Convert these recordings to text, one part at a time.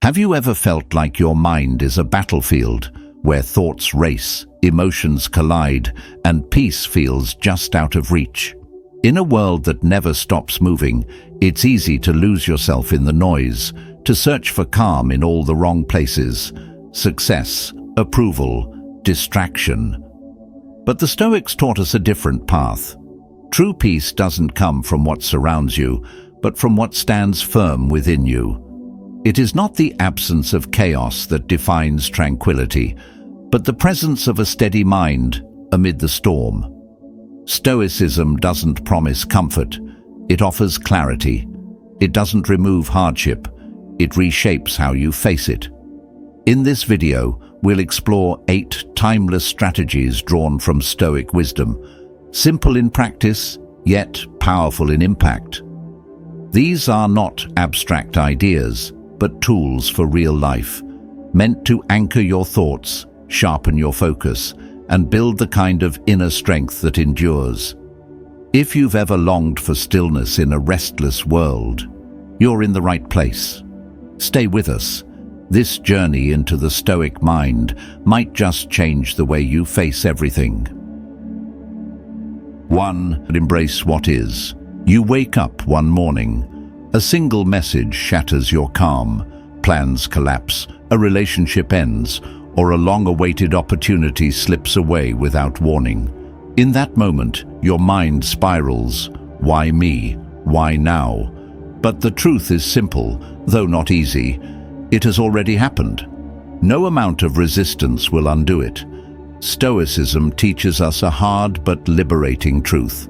Have you ever felt like your mind is a battlefield where thoughts race, emotions collide, and peace feels just out of reach? In a world that never stops moving, it's easy to lose yourself in the noise, to search for calm in all the wrong places. Success, approval, distraction. But the Stoics taught us a different path. True peace doesn't come from what surrounds you, but from what stands firm within you. It is not the absence of chaos that defines tranquility, but the presence of a steady mind amid the storm. Stoicism doesn't promise comfort, it offers clarity. It doesn't remove hardship, it reshapes how you face it. In this video, we'll explore 8 timeless strategies drawn from Stoic wisdom, simple in practice, yet powerful in impact. These are not abstract ideas, but tools for real life, meant to anchor your thoughts, sharpen your focus, and build the kind of inner strength that endures. If you've ever longed for stillness in a restless world, you're in the right place. Stay with us. This journey into the Stoic mind might just change the way you face everything. 1. Embrace what is. You wake up one morning. A single message shatters your calm. Plans collapse, a relationship ends, or a long-awaited opportunity slips away without warning. In that moment, your mind spirals. Why me? Why now? But the truth is simple, though not easy. It has already happened. No amount of resistance will undo it. Stoicism teaches us a hard but liberating truth.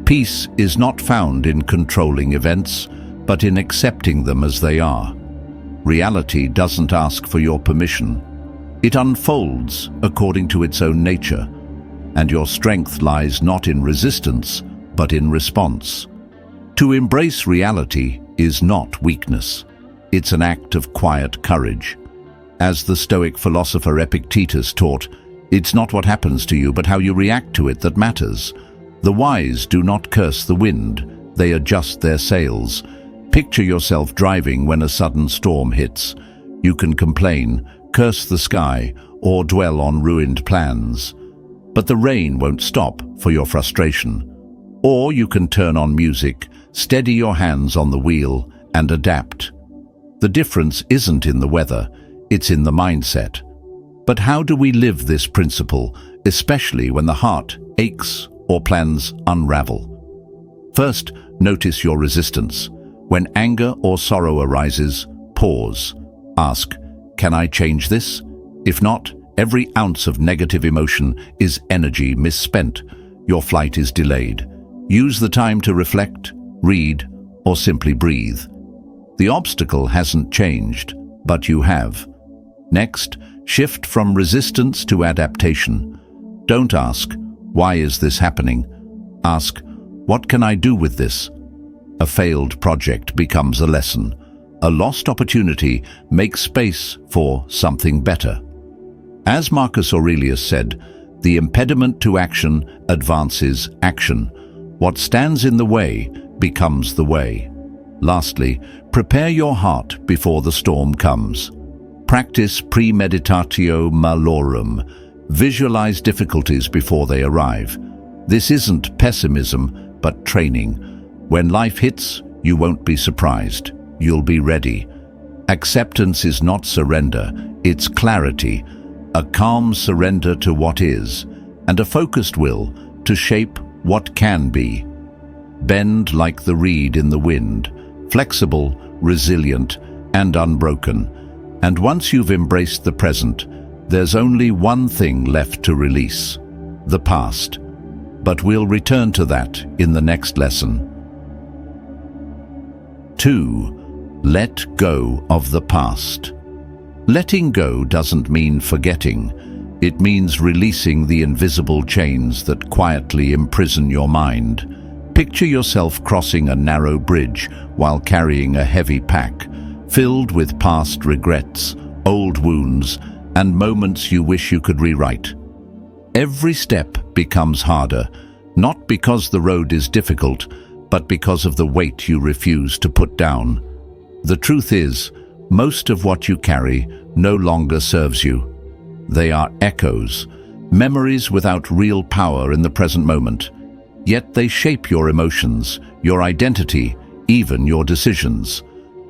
Peace is not found in controlling events, but in accepting them as they are. Reality doesn't ask for your permission. It unfolds according to its own nature, and your strength lies not in resistance, but in response. To embrace reality is not weakness. It's an act of quiet courage. As the Stoic philosopher Epictetus taught, it's not what happens to you, but how you react to it that matters. The wise do not curse the wind, they adjust their sails. Picture yourself driving when a sudden storm hits. You can complain, curse the sky, or dwell on ruined plans. But the rain won't stop for your frustration. Or you can turn on music, steady your hands on the wheel, and adapt. The difference isn't in the weather, it's in the mindset. But how do we live this principle, especially when the heart aches or plans unravel? First, notice your resistance. When anger or sorrow arises, pause. Ask, can I change this? If not, every ounce of negative emotion is energy misspent. Your flight is delayed. Use the time to reflect, read, or simply breathe. The obstacle hasn't changed, but you have. Next, shift from resistance to adaptation. Don't ask, why is this happening? Ask, what can I do with this? A failed project becomes a lesson. A lost opportunity makes space for something better. As Marcus Aurelius said, the impediment to action advances action. What stands in the way becomes the way. Lastly, prepare your heart before the storm comes. Practice premeditatio malorum. Visualize difficulties before they arrive. This isn't pessimism, but training. When life hits, you won't be surprised. You'll be ready. Acceptance is not surrender, it's clarity. A calm surrender to what is, and a focused will to shape what can be. Bend like the reed in the wind, flexible, resilient, and unbroken. And once you've embraced the present, there's only one thing left to release: the past. But we'll return to that in the next lesson. 2. Let go of the past. Letting go doesn't mean forgetting. It means releasing the invisible chains that quietly imprison your mind. Picture yourself crossing a narrow bridge while carrying a heavy pack, filled with past regrets, old wounds, and moments you wish you could rewrite. Every step becomes harder, not because the road is difficult, but because of the weight you refuse to put down. The truth is, Most of what you carry no longer serves you. They are echoes, memories without real power in the present moment. Yet they shape your emotions, your identity, even your decisions.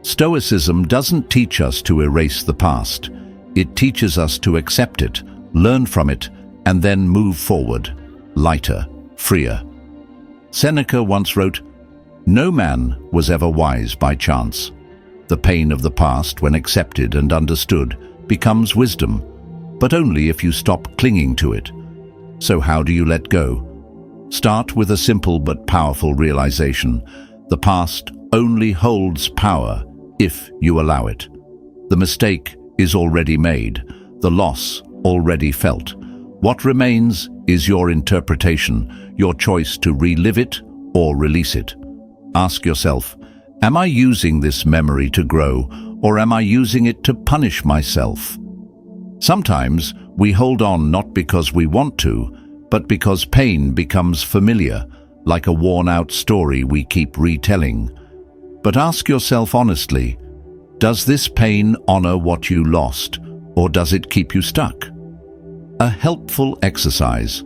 Stoicism doesn't teach us to erase the past. It teaches us to accept it, learn from it, and then move forward, lighter, freer. Seneca once wrote, "No man was ever wise by chance. The pain of the past, when accepted and understood, becomes wisdom, but only if you stop clinging to it." So how do you let go? Start with a simple but powerful realization. The past only holds power if you allow it. The mistake is already made, the loss already felt. What remains is your interpretation, your choice to relive it or release it. Ask yourself, am I using this memory to grow, or am I using it to punish myself? Sometimes we hold on not because we want to, but because pain becomes familiar, like a worn-out story we keep retelling. But ask yourself honestly, does this pain honor what you lost, or does it keep you stuck? A helpful exercise.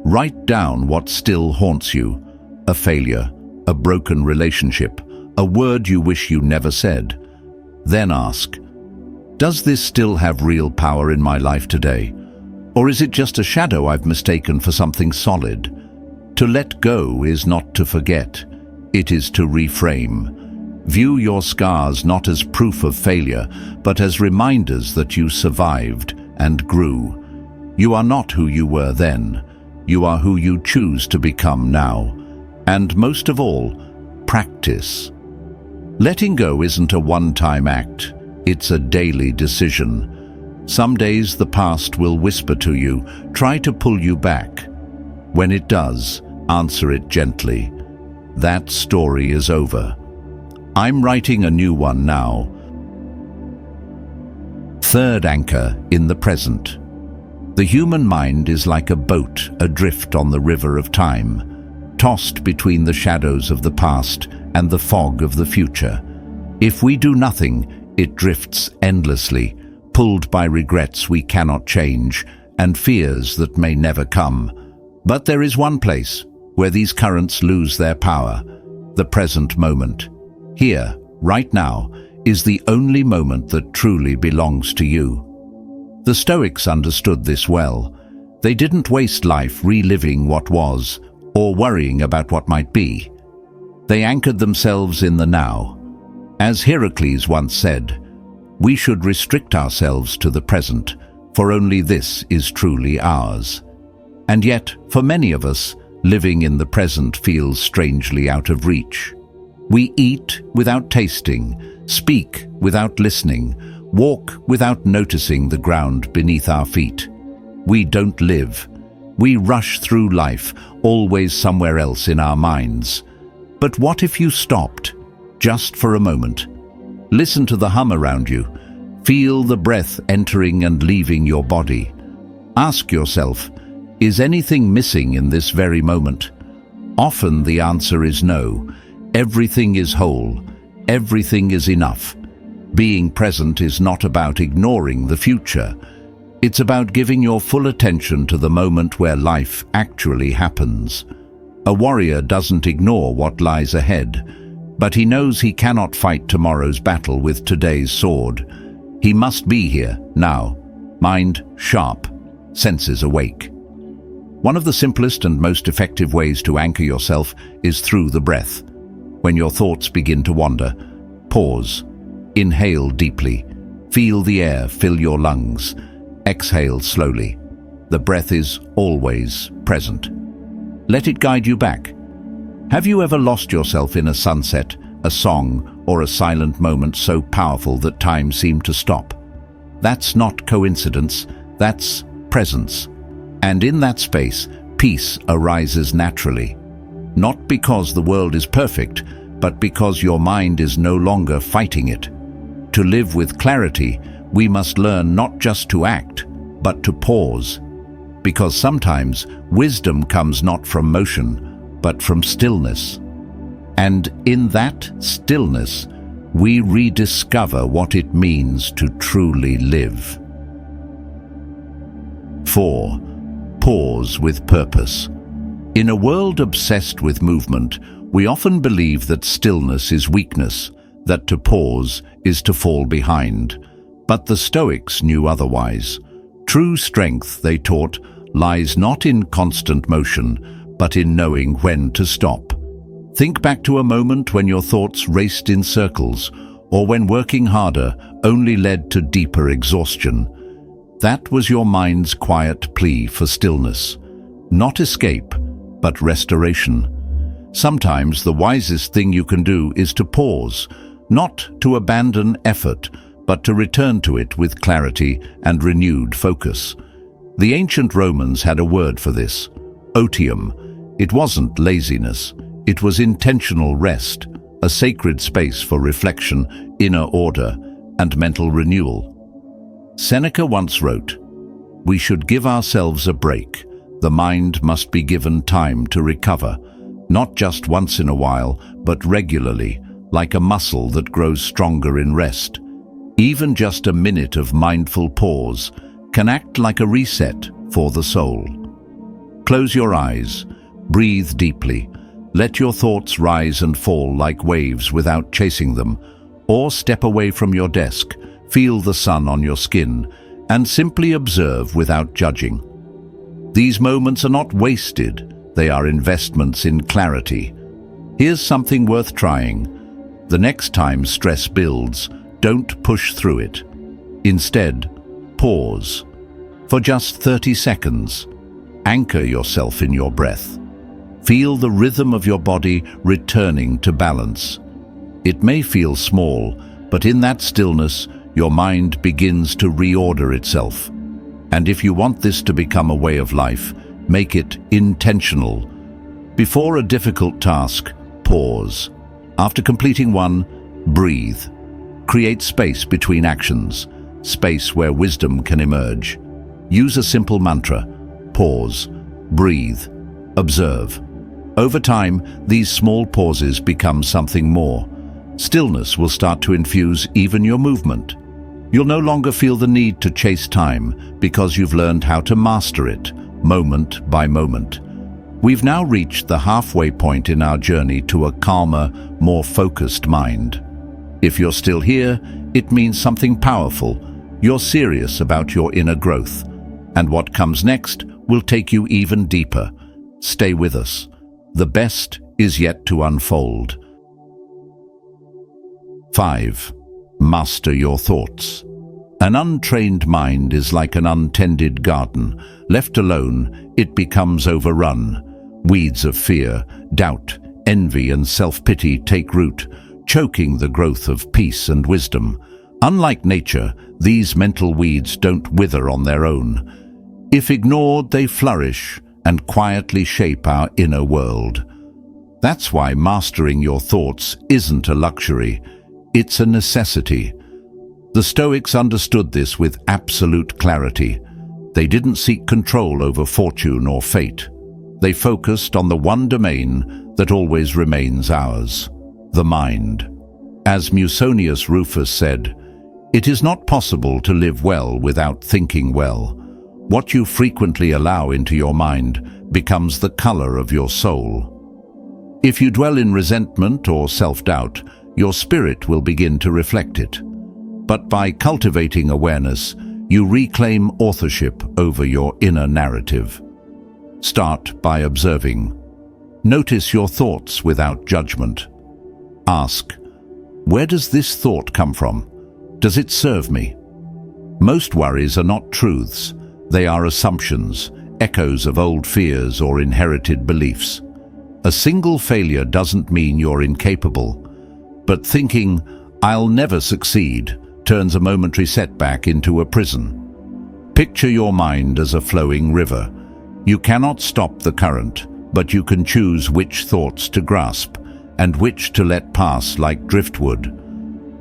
Write down what still haunts you: a failure, a broken relationship, a word you wish you never said. Then ask, does this still have real power in my life today? Or is it just a shadow I've mistaken for something solid? To let go is not to forget, it is to reframe. View your scars not as proof of failure, but as reminders that you survived and grew. You are not who you were then. You are who you choose to become now. And most of all, practice. Letting go isn't a one-time act. It's a daily decision. Some days the past will whisper to you, try to pull you back. When it does, answer it gently. That story is over. I'm writing a new one now. Third anchor in the present. The human mind is like a boat adrift on the river of time, tossed between the shadows of the past and the fog of the future. If we do nothing, it drifts endlessly, pulled by regrets we cannot change and fears that may never come. But there is one place where these currents lose their power: the present moment. Here, right now, is the only moment that truly belongs to you. The Stoics understood this well. They didn't waste life reliving what was or worrying about what might be. They anchored themselves in the now. As Heracles once said, we should restrict ourselves to the present, for only this is truly ours. And yet, for many of us, living in the present feels strangely out of reach. We eat without tasting, speak without listening, walk without noticing the ground beneath our feet. We don't live. We rush through life, always somewhere else in our minds. But what if you stopped, just for a moment? Listen to the hum around you. Feel the breath entering and leaving your body. Ask yourself, is anything missing in this very moment? Often the answer is no. Everything is whole. Everything is enough. Being present is not about ignoring the future. It's about giving your full attention to the moment where life actually happens. A warrior doesn't ignore what lies ahead, but he knows he cannot fight tomorrow's battle with today's sword. He must be here, now, mind sharp, senses awake. One of the simplest and most effective ways to anchor yourself is through the breath. When your thoughts begin to wander, pause. Inhale deeply. Feel the air fill your lungs. Exhale slowly. The breath is always present. Let it guide you back. Have you ever lost yourself in a sunset, a song, or a silent moment so powerful that time seemed to stop? That's not coincidence, that's presence. And in that space, peace arises naturally. Not because the world is perfect, but because your mind is no longer fighting it. To live with clarity, we must learn not just to act, but to pause. Because sometimes wisdom comes not from motion, but from stillness. And in that stillness, we rediscover what it means to truly live. 4. Pause with purpose. In a world obsessed with movement, we often believe that stillness is weakness, that to pause is to fall behind. But the Stoics knew otherwise. True strength, they taught, lies not in constant motion, but in knowing when to stop. Think back to a moment when your thoughts raced in circles, or when working harder only led to deeper exhaustion. That was your mind's quiet plea for stillness. Not escape, but restoration. Sometimes the wisest thing you can do is to pause, not to abandon effort, but to return to it with clarity and renewed focus. The ancient Romans had a word for this: otium. It wasn't laziness, it was intentional rest, a sacred space for reflection, inner order, and mental renewal. Seneca once wrote, "We should give ourselves a break. The mind must be given time to recover, not just once in a while, but regularly, like a muscle that grows stronger in rest." Even just a minute of mindful pause can act like a reset for the soul. Close your eyes, breathe deeply, let your thoughts rise and fall like waves without chasing them, or step away from your desk, feel the sun on your skin, and simply observe without judging. These moments are not wasted, they are investments in clarity. Here's something worth trying. The next time stress builds, don't push through it. Instead, pause. For just 30 seconds, anchor yourself in your breath. Feel the rhythm of your body returning to balance. It may feel small, but in that stillness, your mind begins to reorder itself. And if you want this to become a way of life, make it intentional. Before a difficult task, pause. After completing one, breathe. Create space between actions, space where wisdom can emerge. Use a simple mantra: pause, breathe, observe. Over time, these small pauses become something more. Stillness will start to infuse even your movement. You'll no longer feel the need to chase time because you've learned how to master it, moment by moment. We've now reached the halfway point in our journey to a calmer, more focused mind. If you're still here, it means something powerful. You're serious about your inner growth. And what comes next will take you even deeper. Stay with us. The best is yet to unfold. 5. Master your thoughts. An untrained mind is like an untended garden. Left alone, it becomes overrun. Weeds of fear, doubt, envy, and self-pity take root, choking the growth of peace and wisdom. Unlike nature, these mental weeds don't wither on their own. If ignored, they flourish and quietly shape our inner world. That's why mastering your thoughts isn't a luxury, it's a necessity. The Stoics understood this with absolute clarity. They didn't seek control over fortune or fate. They focused on the one domain that always remains ours: the mind. As Musonius Rufus said, "It is not possible to live well without thinking well. What you frequently allow into your mind becomes the color of your soul." If you dwell in resentment or self-doubt, your spirit will begin to reflect it. But by cultivating awareness, you reclaim authorship over your inner narrative. Start by observing. Notice your thoughts without judgment. Ask, where does this thought come from? Does it serve me? Most worries are not truths. They are assumptions, echoes of old fears or inherited beliefs. A single failure doesn't mean you're incapable. But thinking, "I'll never succeed," turns a momentary setback into a prison. Picture your mind as a flowing river. You cannot stop the current, but you can choose which thoughts to grasp and which to let pass like driftwood.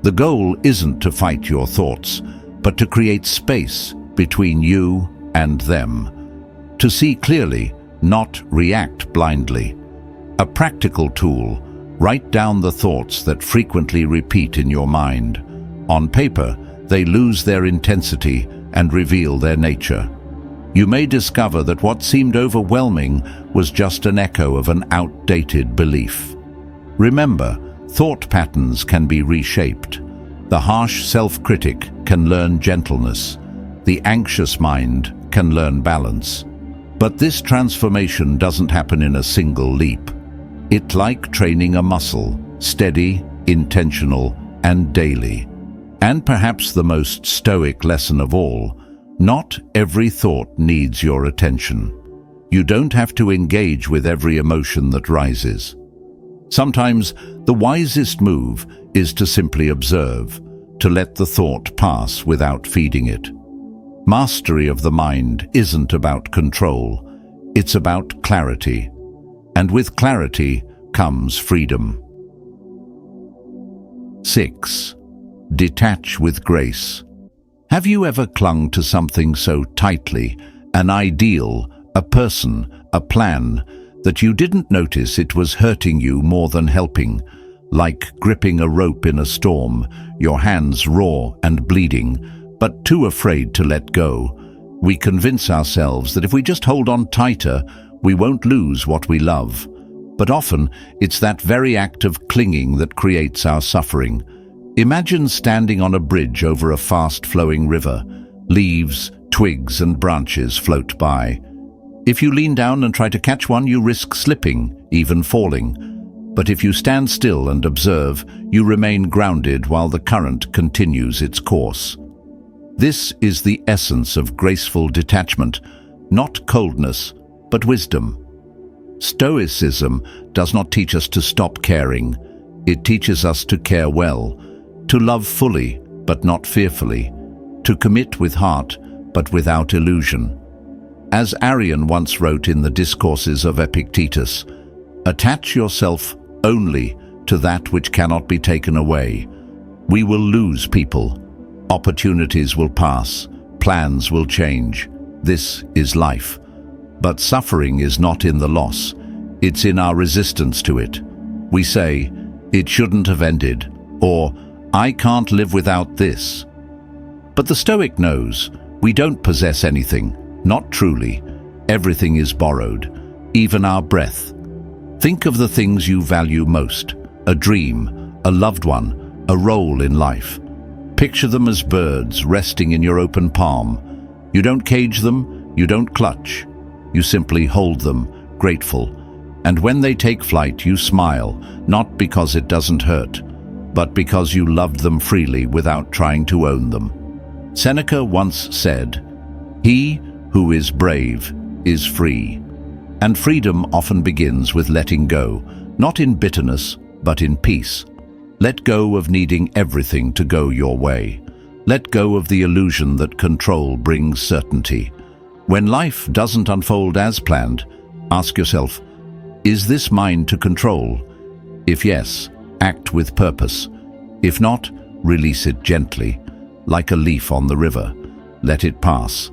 The goal isn't to fight your thoughts, but to create space between you and them. To see clearly, not react blindly. A practical tool: Write down the thoughts that frequently repeat in your mind. On paper, they lose their intensity and reveal their nature. You may discover that what seemed overwhelming was just an echo of an outdated belief. Remember, thought patterns can be reshaped. The harsh self-critic can learn gentleness. The anxious mind can learn balance. But this transformation doesn't happen in a single leap. It's like training a muscle, steady, intentional, and daily. And perhaps the most stoic lesson of all, not every thought needs your attention. You don't have to engage with every emotion that rises. Sometimes the wisest move is to simply observe, to let the thought pass without feeding it. Mastery of the mind isn't about control, it's about clarity. And with clarity comes freedom. 6. Detach with grace. Have you ever clung to something so tightly, an ideal, a person, a plan, that you didn't notice it was hurting you more than helping? Like gripping a rope in a storm, your hands raw and bleeding, but too afraid to let go. We convince ourselves that if we just hold on tighter, we won't lose what we love. But often, it's that very act of clinging that creates our suffering. Imagine standing on a bridge over a fast-flowing river. Leaves, twigs, and branches float by. If you lean down and try to catch one, you risk slipping, even falling. But if you stand still and observe, you remain grounded while the current continues its course. This is the essence of graceful detachment, not coldness, but wisdom. Stoicism does not teach us to stop caring. It teaches us to care well, to love fully, but not fearfully, to commit with heart, but without illusion. As Arian once wrote in the Discourses of Epictetus, "Attach yourself only to that which cannot be taken away. We will lose people. Opportunities will pass. Plans will change. This is life. But suffering is not in the loss. It's in our resistance to it. We say, 'It shouldn't have ended,' or 'I can't live without this.' But the Stoic knows we don't possess anything, not truly. Everything is borrowed, even our breath. Think of the things you value most: a dream, a loved one, a role in life. Picture them as birds resting in your open palm. You don't cage them, you don't clutch. You simply hold them, grateful. And when they take flight, you smile, not because it doesn't hurt, but because you loved them freely without trying to own them. Seneca once said, "He who is brave is free." And freedom often begins with letting go, not in bitterness, but in peace. Let go of needing everything to go your way. Let go of the illusion that control brings certainty. When life doesn't unfold as planned, ask yourself, is this mine to control? If yes, act with purpose. If not, release it gently, like a leaf on the river. Let it pass.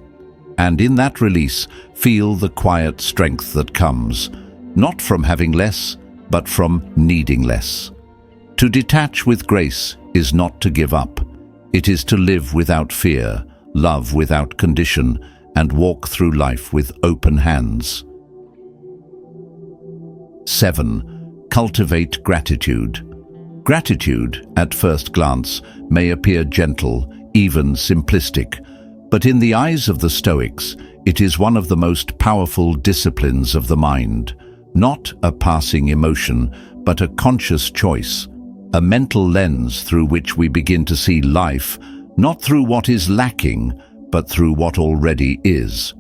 And in that release, feel the quiet strength that comes, not from having less, but from needing less. To detach with grace is not to give up. It is to live without fear, love without condition, and walk through life with open hands. 7. Cultivate gratitude. Gratitude, at first glance, may appear gentle, even simplistic, but in the eyes of the Stoics, it is one of the most powerful disciplines of the mind. Not a passing emotion, but a conscious choice, a mental lens through which we begin to see life, not through what is lacking, but through what already is.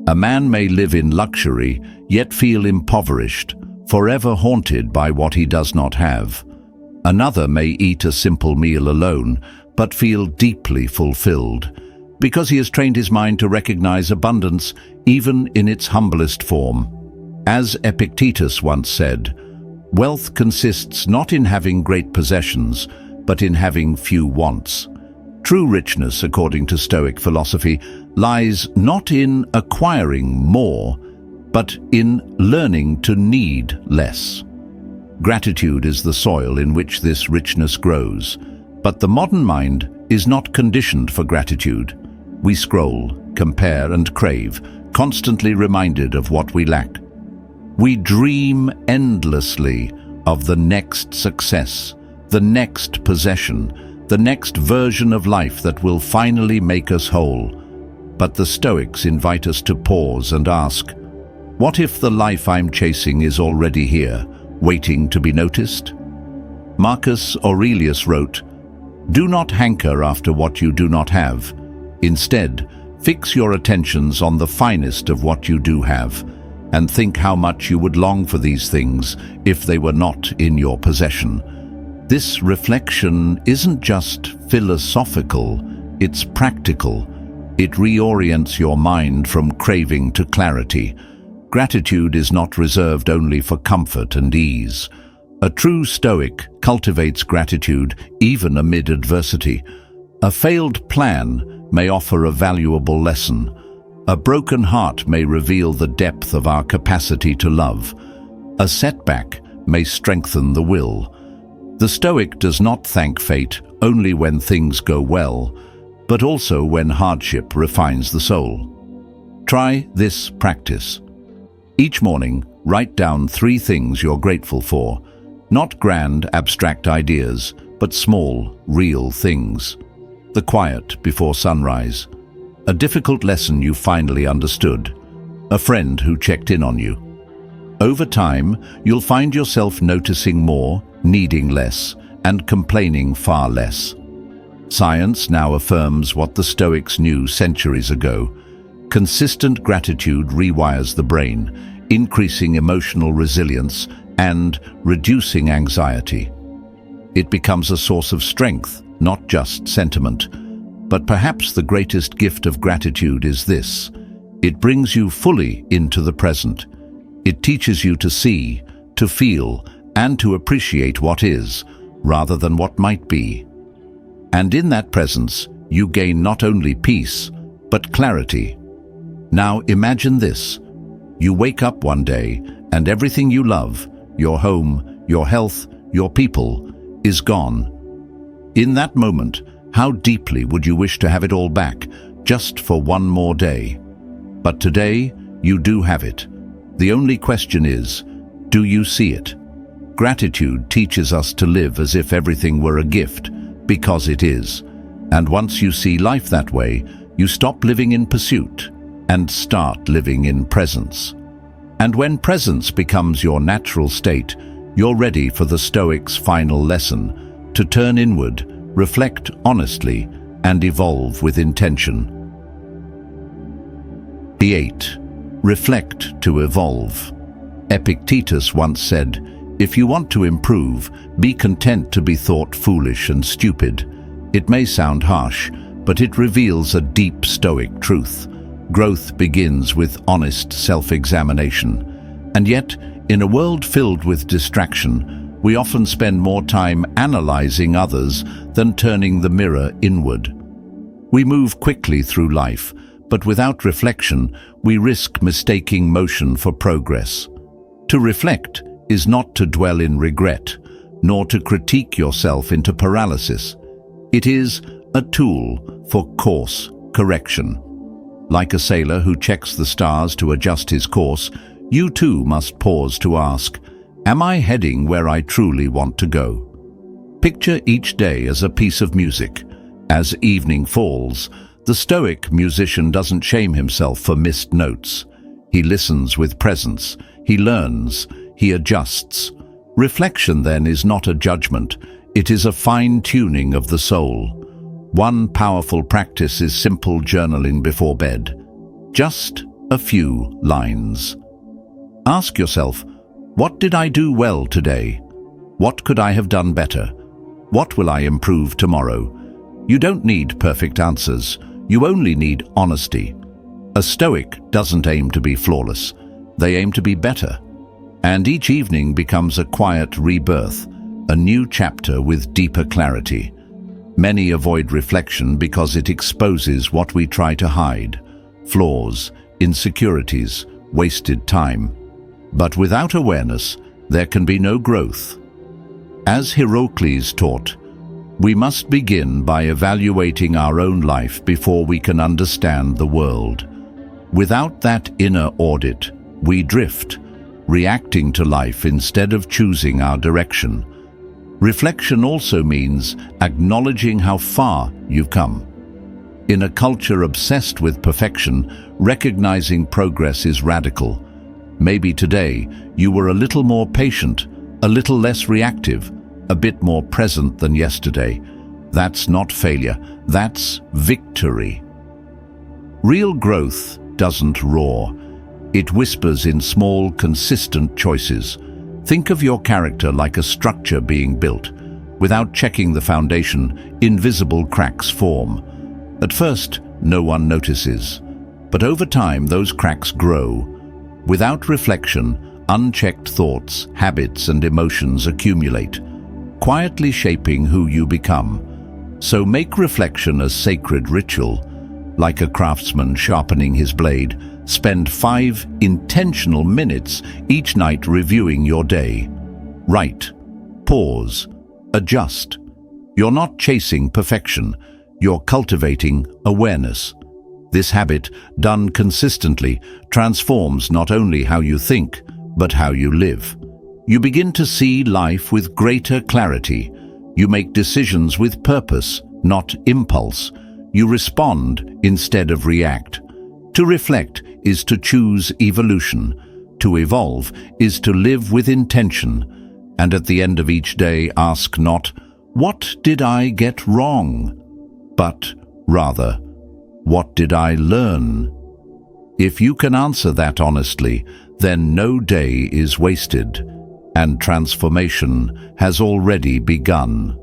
A man may live in luxury, yet feel impoverished, forever haunted by what he does not have. Another may eat a simple meal alone, but feel deeply fulfilled, because he has trained his mind to recognize abundance even in its humblest form. As Epictetus once said, "Wealth consists not in having great possessions, but in having few wants." True richness, according to Stoic philosophy, lies not in acquiring more, but in learning to need less. Gratitude is the soil in which this richness grows. But the modern mind is not conditioned for gratitude. We scroll, compare, and crave, constantly reminded of what we lack. We dream endlessly of the next success, the next possession, the next version of life that will finally make us whole. But the Stoics invite us to pause and ask, what if the life I'm chasing is already here, waiting to be noticed? Marcus Aurelius wrote, "Do not hanker after what you do not have. Instead, fix your attentions on the finest of what you do have, and think how much you would long for these things if they were not in your possession." This reflection isn't just philosophical, it's practical. It reorients your mind from craving to clarity. Gratitude is not reserved only for comfort and ease. A true Stoic cultivates gratitude even amid adversity. A failed plan may offer a valuable lesson. A broken heart may reveal the depth of our capacity to love. A setback may strengthen the will. The Stoic does not thank fate only when things go well, but also when hardship refines the soul. Try this practice. Each morning, write down 3 things you're grateful for. Not grand, abstract ideas, but small, real things. The quiet before sunrise. A difficult lesson you finally understood. A friend who checked in on you. Over time, you'll find yourself noticing more, needing less, and complaining far less. Science now affirms what the Stoics knew centuries ago. Consistent gratitude rewires the brain, increasing emotional resilience and reducing anxiety. It becomes a source of strength, not just sentiment. But perhaps the greatest gift of gratitude is this: it brings you fully into the present. It teaches you to see, to feel, and to appreciate what is, rather than what might be. And in that presence, you gain not only peace, but clarity. Now imagine this. You wake up one day, and everything you love, your home, your health, your people, is gone. In that moment, how deeply would you wish to have it all back, just for one more day? But today, you do have it. The only question is, do you see it? Gratitude teaches us to live as if everything were a gift, because it is. And once you see life that way, you stop living in pursuit and start living in presence. And when presence becomes your natural state, you're ready for the Stoics' final lesson: to turn inward, reflect honestly, and evolve with intention. 8. Reflect to evolve. Epictetus once said, "If you want to improve, be content to be thought foolish and stupid." It may sound harsh, but it reveals a deep Stoic truth. Growth begins with honest self-examination. And yet, in a world filled with distraction, we often spend more time analyzing others than turning the mirror inward. We move quickly through life, but without reflection, we risk mistaking motion for progress. To reflect is not to dwell in regret, nor to critique yourself into paralysis. It is a tool for course correction. Like a sailor who checks the stars to adjust his course, you too must pause to ask, am I heading where I truly want to go? Picture each day as a piece of music. As evening falls, the Stoic musician doesn't shame himself for missed notes. He listens with presence, he learns, he adjusts. Reflection then is not a judgment, it is a fine-tuning of the soul. One powerful practice is simple journaling before bed. Just a few lines. Ask yourself, what did I do well today? What could I have done better? What will I improve tomorrow? You don't need perfect answers, you only need honesty. A Stoic doesn't aim to be flawless, they aim to be better. And each evening becomes a quiet rebirth, a new chapter with deeper clarity. Many avoid reflection because it exposes what we try to hide: flaws, insecurities, wasted time. But without awareness, there can be no growth. As Heracles taught, we must begin by evaluating our own life before we can understand the world. Without that inner audit, we drift, reacting to life instead of choosing our direction. Reflection also means acknowledging how far you've come. In a culture obsessed with perfection, recognizing progress is radical. Maybe today you were a little more patient, a little less reactive, a bit more present than yesterday. That's not failure, that's victory. Real growth doesn't roar. It whispers in small, consistent choices. Think of your character like a structure being built. Without checking the foundation, invisible cracks form. At first, no one notices. But over time, those cracks grow. Without reflection, unchecked thoughts, habits, and emotions accumulate, quietly shaping who you become. So make reflection a sacred ritual. Like a craftsman sharpening his blade, spend 5 intentional minutes each night reviewing your day. Write, pause, adjust. You're not chasing perfection, you're cultivating awareness. This habit, done consistently, transforms not only how you think, but how you live. You begin to see life with greater clarity. You make decisions with purpose, not impulse. You respond instead of react. To reflect is to choose evolution. To evolve is to live with intention. And at the end of each day, ask not, "What did I get wrong?" but rather, "What did I learn?" If you can answer that honestly, then no day is wasted, and transformation has already begun.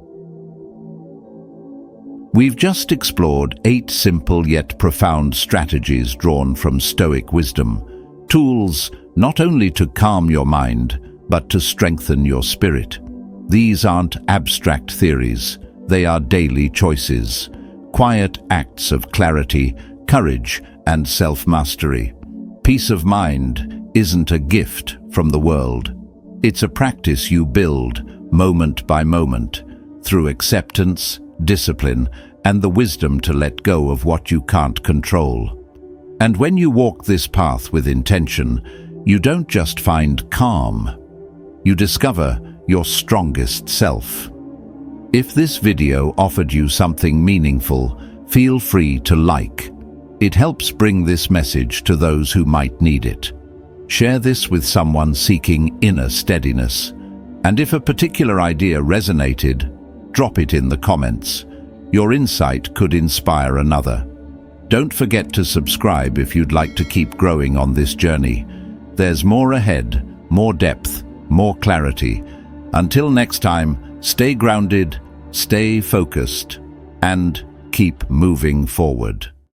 We've just explored 8 simple yet profound strategies drawn from Stoic wisdom, tools not only to calm your mind, but to strengthen your spirit. These aren't abstract theories, they are daily choices, quiet acts of clarity, courage, and self-mastery. Peace of mind isn't a gift from the world. It's a practice you build moment by moment through acceptance, discipline, and the wisdom to let go of what you can't control. And when you walk this path with intention, you don't just find calm, you discover your strongest self. If this video offered you something meaningful, feel free to like. It helps bring this message to those who might need it. Share this with someone seeking inner steadiness. And if a particular idea resonated, drop it in the comments. Your insight could inspire another. Don't forget to subscribe if you'd like to keep growing on this journey. There's more ahead, more depth, more clarity. Until next time, stay grounded, stay focused, and keep moving forward.